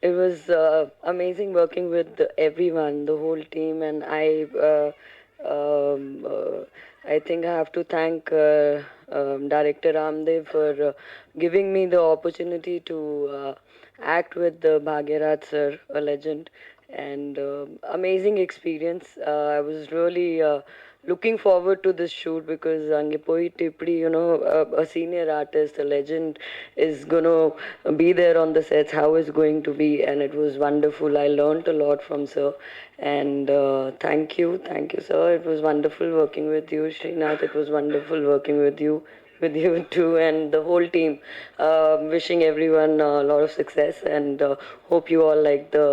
it was amazing working with everyone, the whole team, and I think I have to thank Director Ramdev for giving me the opportunity to act with the Bhagyaraj sir, a legend, and amazing experience. I was really looking forward to this shoot because Angipoi Tipri, a senior artist, a legend, is gonna be there on the sets. How it's going to be, and it was wonderful. I learned a lot from sir, and thank you, sir. It was wonderful working with you, Srinath. It was wonderful working with you. With you too, and the whole team. Wishing everyone a lot of success, and hope you all like the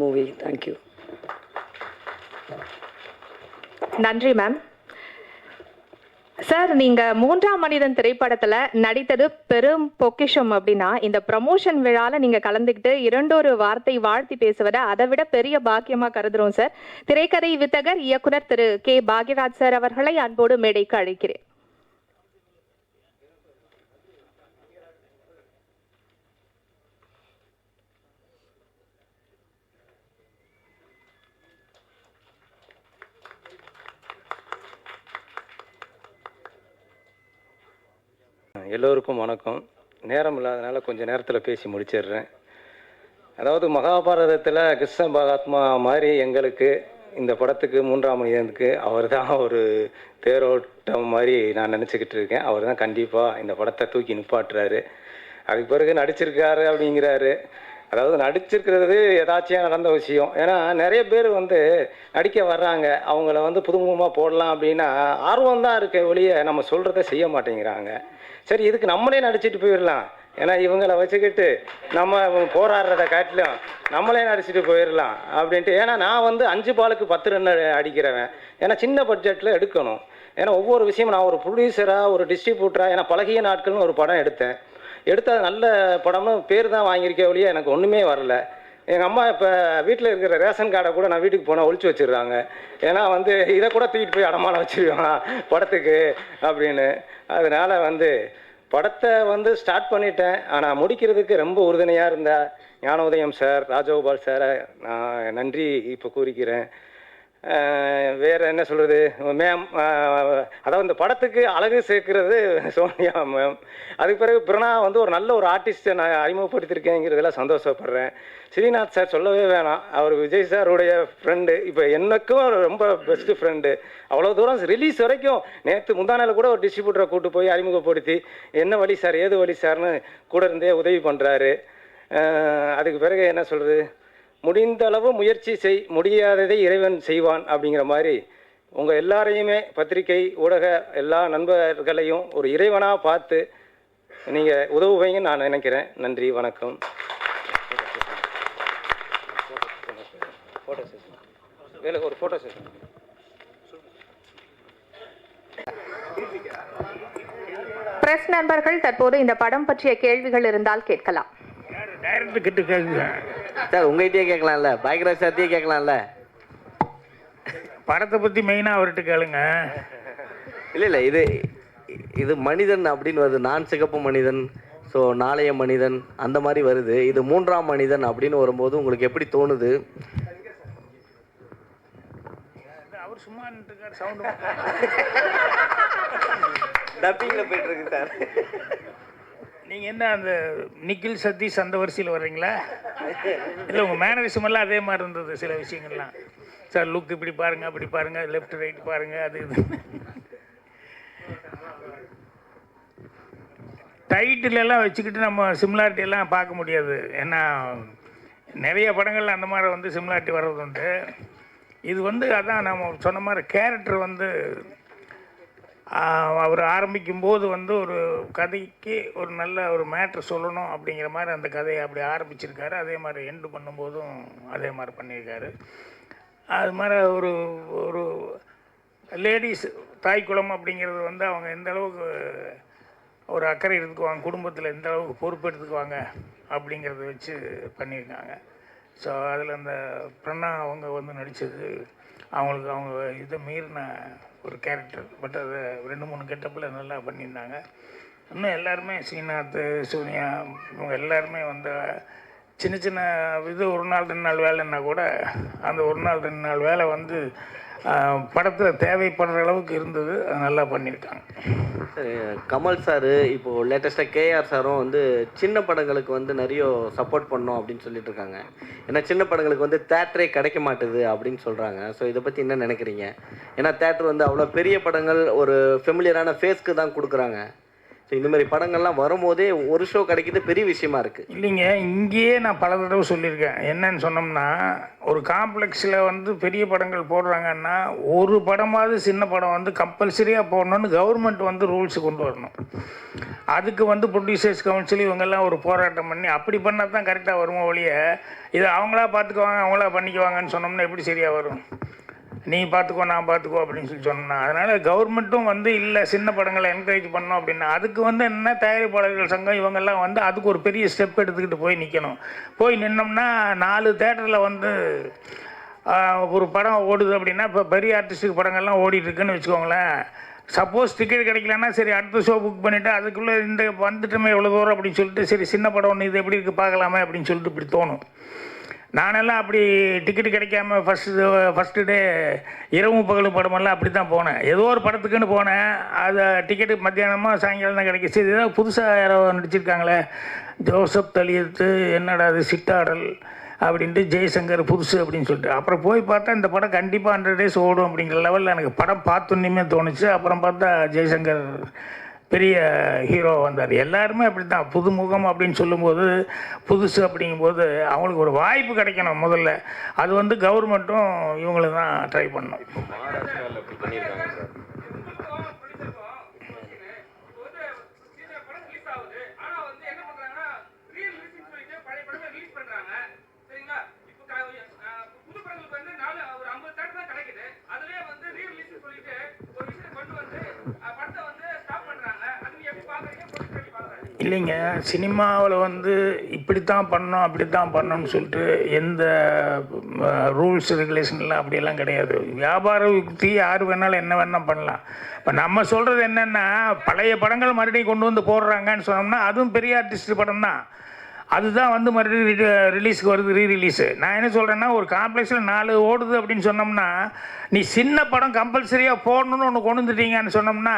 movie. Thank you. நன்றி ma'am. Sir, நீங்க மூன்றாம் மனிதன் திரைப்படத்துல நடித்தது பெரும் பொக்கிஷம் அப்படின்னா, இந்த ப்ரமோஷன் விழால நீங்க கலந்துக்கிட்டு இரண்டொரு வார்த்தை வாழ்த்தி பேசுவதை அதை விட பெரிய பாக்கியமா கருதுறோம் சார். திரைக்கதை வித்தகர் இயக்குனர் திரு கே பாக்யராஜ் சார் அவர்களை அன்போடு மேடைக்கு அழைக்கிறேன். எல்லோருக்கும் வணக்கம். நேரம் இல்லாதனால கொஞ்சம் நேரத்தில் பேசி முடிச்சிடுறேன். அதாவது மகாபாரதத்தில் கிருஷ்ண பரமாத்மா மாதிரி எங்களுக்கு இந்த படத்துக்கு மூன்றாம் மனிதனுக்கு அவர் தான் ஒரு தேரோட்டம் மாதிரி நான் நினச்சிக்கிட்டு இருக்கேன். அவர் தான் கண்டிப்பாக இந்த படத்தை தூக்கி நிப்பாட்டுறாரு. அதுக்கு பிறகு நடிச்சிருக்காரு அப்படிங்கிறாரு. அதாவது நடிச்சிருக்கிறது ஏதாச்சும் நடந்த விஷயம். ஏன்னா நிறைய பேர் நடிக்க வர்றாங்க, அவங்கள புதுமுகமாக போடலாம் அப்படின்னா ஆர்வம் தான் இருக்க ஒழிய நம்ம சொல்கிறத செய்ய மாட்டேங்கிறாங்க. சரி, இதுக்கு நம்மளே நடிச்சிட்டு போயிடலாம். ஏன்னா இவங்களை வச்சுக்கிட்டு நம்ம போராடுறத காட்டிலும் நம்மளே நடிச்சிட்டு போயிடலாம் அப்படின்ட்டு. ஏன்னா நான் 5 பாலுக்கு 10 ரன் அடிக்கிறவன். ஏன்னா சின்ன பட்ஜெட்டில் எடுக்கணும். ஏன்னா ஒவ்வொரு விஷயமும் நான் ஒரு ப்ரொடியூசராக, ஒரு டிஸ்ட்ரிபியூட்டராக, ஏன்னா பழகிய நாட்கள்னு ஒரு படம் எடுத்தேன். எடுத்த நல்ல படம்னு பேர் தான் வாங்கியிருக்க ஒழிய எனக்கு ஒன்றுமே வரல. எங்கள் அம்மா இப்போ வீட்டில் இருக்கிற ரேஷன் கார்டை கூட நான் வீட்டுக்கு போனால் ஒழிச்சு வச்சிடுறாங்க. ஏன்னா இதை கூட தூக்கிட்டு போய் அடமானம் வச்சுருவான் படத்துக்கு அப்படின்னு. அதனால் படத்தை ஸ்டார்ட் பண்ணிட்டேன். ஆனால் முடிக்கிறதுக்கு ரொம்ப உறுதுணையாக இருந்த ஞானோதயம் சார், ராஜகோபால் சாரை நான் நன்றி இப்போ கூறிக்கிறேன். வேறு என்ன சொல்கிறது மேம், அதாவது இந்த படத்துக்கு அழகு சேர்க்கிறது சோனியா மேம். அதுக்கு பிறகு பிரணா ஒரு நல்ல ஒரு ஆர்டிஸ்ட்டை நான் அறிமுகப்படுத்தியிருக்கேங்கிறதுல சந்தோஷப்படுறேன். ஸ்ரீநாத் சார் சொல்லவே வேணாம், அவர் விஜய் சாருடைய ஃப்ரெண்டு. இப்போ எனக்கும் ரொம்ப பெஸ்ட்டு ஃப்ரெண்டு. அவ்வளோ தூரம் ரிலீஸ் வரைக்கும் நேற்று முந்தானால கூட ஒரு டிஸ்ட்ரிபியூட்டரை கூட்டு போய் அறிமுகப்படுத்தி என்ன வழி சார் ஏது வழி சார்னு கூட இருந்தே உதவி பண்ணுறாரு. அதுக்கு பிறகு என்ன சொல்கிறது, முடிந்த அளவு முயற்சி செய், முடியாததை இறைவன் செய்வான் அப்படிங்கிற மாதிரி உங்கள் எல்லாரையுமே பத்திரிகை ஊடக எல்லா நண்பர்களையும் ஒரு இறைவனாக பார்த்து நீங்கள் உதவுவீங்கன்னு நான் நினைக்கிறேன். நன்றி, வணக்கம். ஒரு ஃபோட்டோ செஷன். பிரஸ் நண்பர்கள் தற்போது இந்த படம் பற்றிய கேள்விகள் இருந்தால் கேட்கலாம். சார் உங்ககிட்டயே கேட்கலாம்ல, பாக்யராஜ் சார்ட்டே கேட்கலாம்ல. படத்தை பற்றி மெயினாக அவர்கிட்ட கேளுங்க. இல்லை இது மனிதன் அப்படின்னு வருது, நான் சிகப்பு மனிதன், ஸோ நாளைய மனிதன் அந்த மாதிரி வருது. இது மூன்றாம் மனிதன் அப்படின்னு வரும்போது உங்களுக்கு எப்படி தோணுது? அவர் சும்மா சவுண்ட் டப்பிங்கில் போயிட்டு இருக்கு சார். நீங்கள் என்ன அந்த நிக்கில் சதீஷ் அந்த வரிசையில் வர்றீங்களா? இல்லை, உங்கள் மேனரிசம் எல்லாம் அதே மாதிரி இருந்தது. சில விஷயங்கள்லாம் சார் லுக் இப்படி பாருங்கள், அப்படி பாருங்கள், லெஃப்ட் ரைட் பாருங்கள், அது இது டைட்டிலெல்லாம் வச்சுக்கிட்டு நம்ம சிமிலாரிட்டியெல்லாம் பார்க்க முடியாது. ஏன்னா நிறைய படங்கள் அந்த மாதிரி சிமிலாரிட்டி வர்றது உண்டு. இது அதான் நம்ம சொன்ன மாதிரி கேரக்டர் அவர் ஆரம்பிக்கும்போது ஒரு கதைக்கு ஒரு நல்ல ஒரு மேட்ரு சொல்லணும் அப்படிங்கிற மாதிரி அந்த கதையை அப்படி ஆரம்பிச்சிருக்காரு. அதே மாதிரி எண்டு பண்ணும்போதும் அதே மாதிரி பண்ணியிருக்காரு. அது மாதிரி ஒரு ஒரு லேடிஸ் தாய்க்குளம் அப்படிங்கிறது அவங்க எந்த அளவுக்கு ஒரு அக்கறை எடுத்துக்குவாங்க, குடும்பத்தில் எந்த அளவுக்கு பொறுப்பு எடுத்துக்குவாங்க அப்படிங்கிறத வச்சு பண்ணியிருக்காங்க. ஸோ அதில் அந்த பிரணா அவங்க நடித்தது அவங்களுக்கு அவங்க இதை மீறின ஒரு கேரக்டர். பட் அதை 2-3 கெட்டப்பில் நல்லா பண்ணியிருந்தாங்க. இன்னும் எல்லாருமே ஸ்ரீநாத், சூர்யா இவங்க எல்லாருமே வந்து சின்ன சின்ன இது 1 நாள் 2 நாள் வேலைன்னா கூட அந்த 1 நாள் 2 நாள் வேலை வந்து படத்தில் தேவைப்படுற அளவுக்கு இருந்தது. அது நல்லா பண்ணியிருக்காங்க. சரி, கமல் சார் இப்போது லேட்டஸ்ட்டாக கேஆர் சாரும் வந்து சின்ன படங்களுக்கு வந்து நிறைய சப்போர்ட் பண்ணோம் அப்படின்னு சொல்லிட்டு இருக்காங்க. ஏன்னா சின்ன படங்களுக்கு வந்து தேட்டரே கிடைக்க மாட்டுது அப்படின்னு சொல்கிறாங்க. ஸோ இதை பற்றி என்ன நினைக்கிறீங்க? ஏன்னா தேட்டர் வந்து அவ்வளோ பெரிய படங்கள் ஒரு ஃபெமிலியரான ஃபேஸ்க்கு தான் கொடுக்குறாங்க. ஸோ இந்த மாதிரி படங்கள்லாம் வரும்போதே ஒரு ஷோ கிடைக்கிது பெரிய விஷயமா இருக்குது. இல்லைங்க, இங்கேயே நான் பல தடவை சொல்லியிருக்கேன். என்னன்னு சொன்னோம்னா, ஒரு காம்ப்ளெக்ஸில் வந்து பெரிய படங்கள் போடுறாங்கன்னா ஒரு படமாவது சின்ன படம் வந்து கம்பல்சரியாக போடணும்னு கவர்மெண்ட் வந்து ரூல்ஸ் கொண்டு வரணும். அதுக்கு வந்து ப்ரொடியூசர்ஸ் கவுன்சில் இவங்கெல்லாம் ஒரு போராட்டம் பண்ணி அப்படி பண்ணால் தான் கரெக்டாக வருமோ ஒழிய இதை அவங்களா பார்த்துக்குவாங்க அவங்களா பண்ணிக்குவாங்கன்னு சொன்னோம்னா எப்படி சரியாக வரும்? நீ பார்த்துக்கோ நான் பார்த்துக்கோ அப்படின்னு சொல்லி சொன்னா. அதனால் கவர்மெண்ட்டும் வந்து இல்லை சின்ன படங்களை என்கரேஜ் பண்ணோம் அப்படின்னா அதுக்கு வந்து என்ன தயாரிப்பாளர்கள் சங்கம் இவங்கெல்லாம் வந்து அதுக்கு ஒரு பெரிய ஸ்டெப் எடுத்துக்கிட்டு போய் நிற்கணும். போய் நின்னோம்னா 4 தேட்டரில் வந்து ஒரு படம் ஓடுது அப்படின்னா இப்போ பெரிய ஆர்டிஸ்ட்டுக்கு படங்கள்லாம் ஓடிட்டுருக்குன்னு வச்சுக்கோங்களேன். சப்போஸ் டிக்கெட் கிடைக்கலன்னா சரி அடுத்த ஷோ புக் பண்ணிவிட்டு அதுக்குள்ளே இந்த வந்துட்டுமே எவ்வளோ தூரம் அப்படின்னு சொல்லிட்டு சரி சின்ன படம் ஒன்று இது எப்படி இருக்குது பார்க்கலாமே அப்படின்னு சொல்லிட்டு இப்படி தோணும். நானெல்லாம் அப்படி டிக்கெட்டு கிடைக்காம ஃபஸ்ட்டு டே இரவு பகல் படமெல்லாம் அப்படி தான் போனேன். ஏதோ ஒரு படத்துக்குன்னு போனேன். அதை டிக்கெட்டு மத்தியானமாக சாயங்காலம் தான் கிடைக்கிச்சு. இதுதான் புதுசாக யாரோ நடிச்சிருக்காங்களே ஜோசப் தலியத்து என்னடா அது சிட்டாடல் அப்படின்ட்டு ஜெய்சங்கர் புதுசு அப்படின்னு சொல்லிட்டு அப்புறம் போய் பார்த்தா இந்த படம் கண்டிப்பாக 100 days ஓடும் அப்படிங்கிற லெவலில் எனக்கு படம் பார்த்தோன்னுமே தோணுச்சு. அப்புறம் பார்த்தா ஜெய்சங்கர் பெரிய ஹீரோ வந்தார். எல்லாருமே அப்படி தான் புதுமுகம் அப்படின்னு சொல்லும்போது புதுசு அப்படிங்கும்போது அவங்களுக்கு ஒரு வாய்ப்பு கிடைக்கணும் முதல்ல. அது வந்து கவர்மெண்ட்டும் இவங்களுக்கு தான் ட்ரை பண்ணணும். இல்லைங்க, சினிமாவில் வந்து இப்படித்தான் பண்ணணும் அப்படித்தான் பண்ணணும்னு சொல்லிட்டு எந்த ரூல்ஸ் ரெகுலேஷன்லாம் அப்படியெல்லாம் கிடையாது. வியாபார யுக்தி யார் வேணாலும் என்ன வேணால் பண்ணலாம். இப்போ நம்ம சொல்கிறது என்னென்னா பழைய படங்கள் மறுபடியும் கொண்டு வந்து போடுறாங்கன்னு சொன்னோம்னா அதுவும் பெரிய ஆர்டிஸ்ட் படம் தான். அதுதான் வந்து மறுபடியும் ரிலீஸுக்கு வருது, ரீரிலீஸு. நான் என்ன சொல்கிறேன்னா ஒரு காம்ப்ளெக்ஸில் 4 ஓடுது அப்படின்னு சொன்னோம்னா நீ சின்ன படம் கம்பல்சரியாக போடணுன்னு ஒன்று கொண்டு வந்துட்டீங்கன்னு சொன்னோம்னா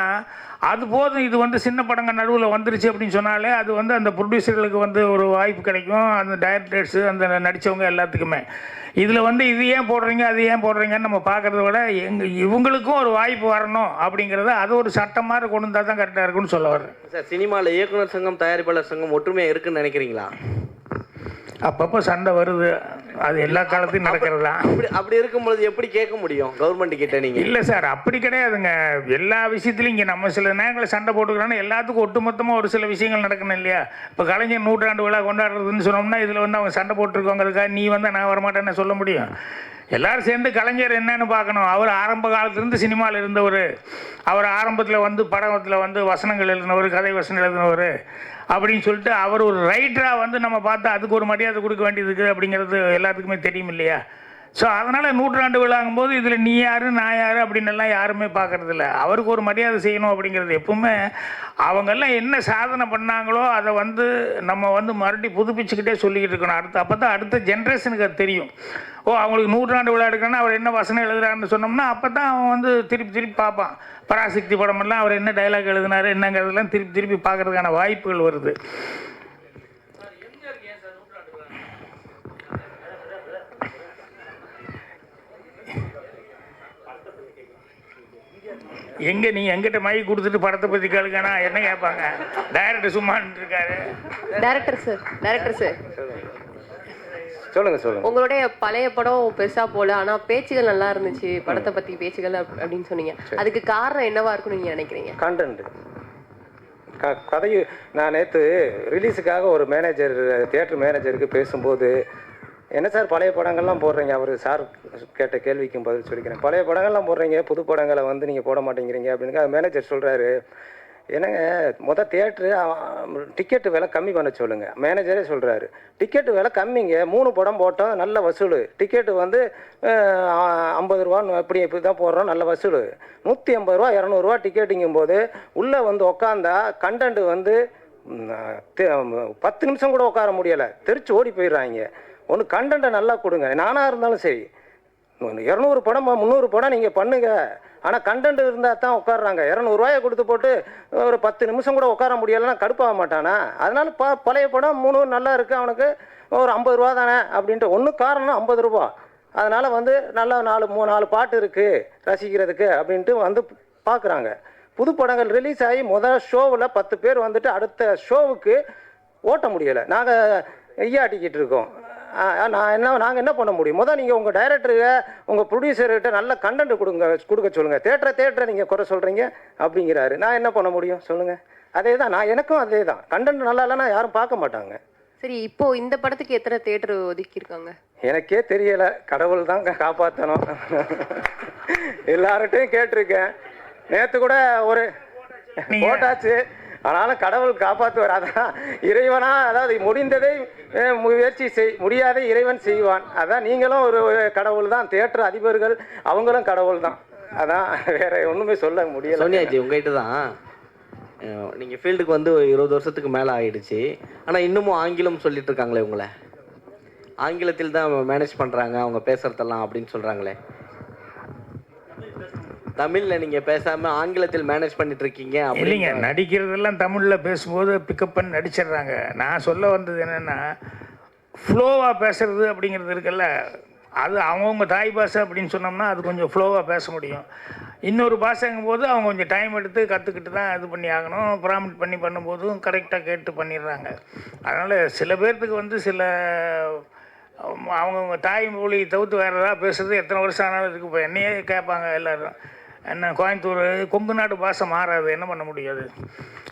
அது போதும். இது வந்து சின்ன படங்கள் நடுவில் வந்துருச்சு அப்படின்னு சொன்னாலே அது வந்து அந்த ப்ரொடியூசர்களுக்கு வந்து ஒரு வாய்ப்பு கிடைக்கும். அந்த டைரக்டர்ஸு அந்த நடித்தவங்க எல்லாத்துக்குமே இதில் வந்து இது ஏன் போடுறீங்க அது ஏன் போடுறீங்கன்னு நம்ம பார்க்குறத விட இவங்களுக்கும் ஒரு வாய்ப்பு வரணும் அப்படிங்கிறத அது ஒரு சட்டம் மாதிரி கொண்டு வந்தால் தான் கரெக்டாக இருக்குன்னு சொல்ல வர்றேன். சார், சினிமாவில் இயக்குனர் சங்கம் தயாரிப்பாளர் சங்கம் ஒற்றுமையாக இருக்குன்னு நினைக்கிறீங்களா? அப்பப்போ சண்டை வருது, அது எல்லா காலத்தையும் நடக்கிறது தான். அப்படி இருக்கும்போது எப்படி கேட்க முடியும் கவர்மெண்ட் கிட்ட நீங்கள்? இல்லை சார், அப்படி கிடையாதுங்க. எல்லா விஷயத்துலையும் இங்கே நம்ம சில நேரங்களில் சண்டை போட்டுக்கிறோன்னா எல்லாத்துக்கும் ஒட்டுமொத்தமாக ஒரு சில விஷயங்கள் நடக்கணும் இல்லையா? இப்போ கலைஞர் 100ஆண்டு விழா கொண்டாடுறதுன்னு சொன்னோம்னா இதில் வந்து அவங்க சண்டை போட்டிருக்கோங்கிறதுக்காக நீ வந்து நான் வரமாட்டேன்னு சொல்ல முடியும். எல்லோரும் சேர்ந்து கலைஞர் என்னன்னு பார்க்கணும். அவர் ஆரம்ப காலத்துலேருந்து சினிமாவில் இருந்தவர். அவர் ஆரம்பத்தில் வந்து படத்தில் வந்து வசனங்கள் எழுதினவர், கதை வசனம் எழுதினவர் அப்படின்னு சொல்லிட்டு அவர் ஒரு ரைட்டராக வந்து நம்ம பார்த்தா அதுக்கு ஒரு மரியாதை கொடுக்க வேண்டியது இருக்குது அப்படிங்கிறது எல்லாத்துக்குமே தெரியும் இல்லையா? ஸோ அதனால் 100ஆண்டு விழாங்கும்போது இதில் நீ யார் நான் யார் அப்படின்னெல்லாம் யாருமே பார்க்குறதில்ல. அவருக்கு ஒரு மரியாதை செய்யணும் அப்படிங்கிறது எப்பவுமே அவங்கெல்லாம் என்ன சாதனை பண்ணாங்களோ அதை வந்து நம்ம வந்து மறுபடியும் புதுப்பிச்சுக்கிட்டே சொல்லிக்கிட்டு இருக்கணும். அப்போ தான் அடுத்த ஜென்ரேஷனுக்கு அது தெரியும். ஓ, அவங்களுக்கு 100ஆண்டு விழா எடுக்கணும்னா அவர் என்ன வசனம் எழுதுறாருன்னு சொன்னோம்னா அப்போ தான் அவன் வந்து திருப்பி பார்ப்பான். பராசக்தி படமெல்லாம் அவர் என்ன டைலாக் எழுதினார் என்னங்கிறதெல்லாம் திருப்பி பார்க்கறதுக்கான வாய்ப்புகள் வருது. எங்கே நீங்கள் எங்கிட்ட மைக் கொடுத்துட்டு படத்தை பற்றி கேளுங்கன்னா என்ன கேட்பாங்க? டைரக்டர் சும்மான்னு இருக்காரு. டைரக்டர் சார் சொல்லுங்கள். உங்களுடைய பழைய படம் பெருசா போல, ஆனா பேச்சுகள் நல்லா இருந்துச்சு, படத்தை பத்தி பேச்சுகள் அப்படின்னு சொன்னீங்க. அதுக்கு காரணம் என்னவா இருக்குன்னு நீங்க நினைக்கிறீங்க? கண்டென்ட் கதையை நான் நேற்று ரிலீஸுக்காக ஒரு மேனேஜர் தியேட்டர் மேனேஜருக்கு பேசும்போது என்ன சார் பழைய படங்கள்லாம் போடுறீங்க, அவர் சார் கேட்ட கேள்விக்கும் பதில் சொல்லிக்கிறேன். பழைய படங்கள்லாம் போடுறீங்க, புது படங்களை வந்து நீங்கள் போட மாட்டேங்கிறீங்க அப்படின்னு. அது மேனேஜர் சொல்கிறாரு, என்னங்க தியேட்ரு டிக்கெட்டு விலை கம்மி பண்ண சொல்லுங்கள். மேனேஜரே சொல்கிறாரு டிக்கெட்டு விலை கம்மிங்க, 3 படம் போட்டோம் நல்ல வசூல். டிக்கெட்டு வந்து 50 ரூபான்னு இப்படி தான் போடுறோம், நல்ல வசூல். 150 ரூபா 200 ரூபா டிக்கெட்டுங்கும் போது உள்ளே வந்து உக்காந்தா கண்டென்ட் வந்து 10 நிமிஷம் கூட உட்கார முடியலை, தெரிச்சு ஓடி போயிடுறாங்க. ஒன்று கண்டென்ட்டை நல்லா கொடுங்க. நானாக இருந்தாலும் சரி, 200 படம் 300 படம் நீங்கள் பண்ணுங்க, ஆனால் கண்டென்ட் இருந்தால் தான் உட்காடுறாங்க. 200 ரூபாயை கொடுத்து போட்டு ஒரு 10 நிமிஷம் கூட உட்கார முடியலைன்னா கடுப்பாக மாட்டானா? அதனால பழைய படம் 3 நல்லா இருக்குது, அவனுக்கு ஒரு 50 ரூபா தானே அப்படின்ட்டு. ஒன்றும் காரணம் 50 ரூபா. அதனால் வந்து நல்லா 4 பாட்டு இருக்குது ரசிக்கிறதுக்கு அப்படின்ட்டு வந்து பார்க்குறாங்க. புது படங்கள் ரிலீஸ் ஆகி முதல் ஷோவில் 10 பேர் வந்துட்டு அடுத்த ஷோவுக்கு ஓட்ட முடியலை. நாங்கள் ஐயாட்டிக்கிட்டு இருக்கோம். நாங்கள் என்ன பண்ண முடியும்? நீங்கள் உங்கள் டைரக்டருக்கு உங்கள் ப்ரொடியூசர்கிட்ட நல்ல கண்டென்ட் கொடுக்க சொல்லுங்கள். தேட்டரை நீங்கள் குறை சொல்கிறீங்க அப்படிங்கிறாரு. நான் என்ன பண்ண முடியும் சொல்லுங்கள்? அதே தான் எனக்கும் அதே தான். கண்டென்ட் நல்லா இல்லைன்னா யாரும் பார்க்க மாட்டாங்க. சரி, இப்போ இந்த படத்துக்கு எத்தனை தியேட்டர் ஒதுக்கியிருக்காங்க? எனக்கே தெரியல, கடவுள் தான் காப்பாற்றணும். எல்லார்கிட்டையும் கேட்டிருக்கேன். நேற்று கூட ஒரு போட்டாச்சு, ஆனாலும் கடவுள் காப்பாற்றுவார். அதான் இறைவனா, அதாவது முடிந்ததை முயற்சி முடியாத இறைவன் செய்வான். அதான் நீங்களும் ஒரு கடவுள் தான், தியேட்டர் அதிபர்கள் அவங்களும் கடவுள் தான். அதான் வேற ஒன்றுமே சொல்ல முடியல. சோனியாஜி, உங்ககிட்ட தான் நீங்கள் ஃபீல்டுக்கு வந்து 20 வருஷத்துக்கு மேலே ஆகிடுச்சு, ஆனால் இன்னமும் ஆங்கிலம் சொல்லிட்டு இருக்காங்களே உங்களை, ஆங்கிலத்தில் தான் மேனேஜ் பண்ணுறாங்க அவங்க பேசுகிறதெல்லாம் அப்படின்னு சொல்கிறாங்களே. தமிழில் நீங்கள் பேசாமல் ஆங்கிலத்தில் மேனேஜ் பண்ணிட்டு இருக்கீங்க. இல்லைங்க, நடிக்கிறதெல்லாம் தமிழில் பேசும்போது பிக்கப் பண்ணி நடிச்சிடுறாங்க. நான் சொல்ல வந்தது என்னென்னா, ஃப்ளோவாக பேசுறது அப்படிங்கிறது இருக்குல்ல, அது அவங்கவுங்க தாய் பாஷை அப்படின்னு சொன்னோம்னா அது கொஞ்சம் ஃப்ளோவாக பேச முடியும். இன்னொரு பாஷைங்கும் போது அவங்க கொஞ்சம் டைம் எடுத்து கற்றுக்கிட்டு தான் இது பண்ணி ஆகணும். ப்ராமிட் பண்ணி பண்ணும்போதும் கரெக்டாக கேட்டு பண்ணிடுறாங்க. அதனால் சில பேர்த்துக்கு வந்து சில அவங்கவுங்க தாய் மொழி தவிர்த்து வேறு ஏதாவது பேசுறது எத்தனை வருஷம் ஆனாலும் இருக்குது. இப்போ என்னையே கேட்பாங்க எல்லோரும், என்ன கோயம்புத்தூர் கொங்கு நாடு பாஷை மாறாது, என்ன பண்ண முடியாது.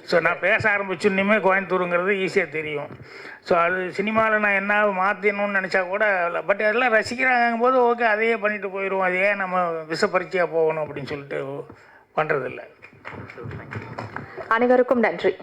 ஸோ நான் பேச ஆரம்பிச்சுன்னுமே கோயம்புத்தூருங்கிறது ஈஸியாக தெரியும். ஸோ அது சினிமாவில் நான் என்ன மாற்றணும்னு நினச்சா கூட, பட் எல்லாம் ரசிக்கிறாங்கும் போது ஓகே அதையே பண்ணிட்டு போயிடுவோம். அதையே நம்ம விசப்பரிச்சியாக போகணும் அப்படின்னு சொல்லிட்டு பண்ணுறதில்ல. அனைவருக்கும் நன்றி.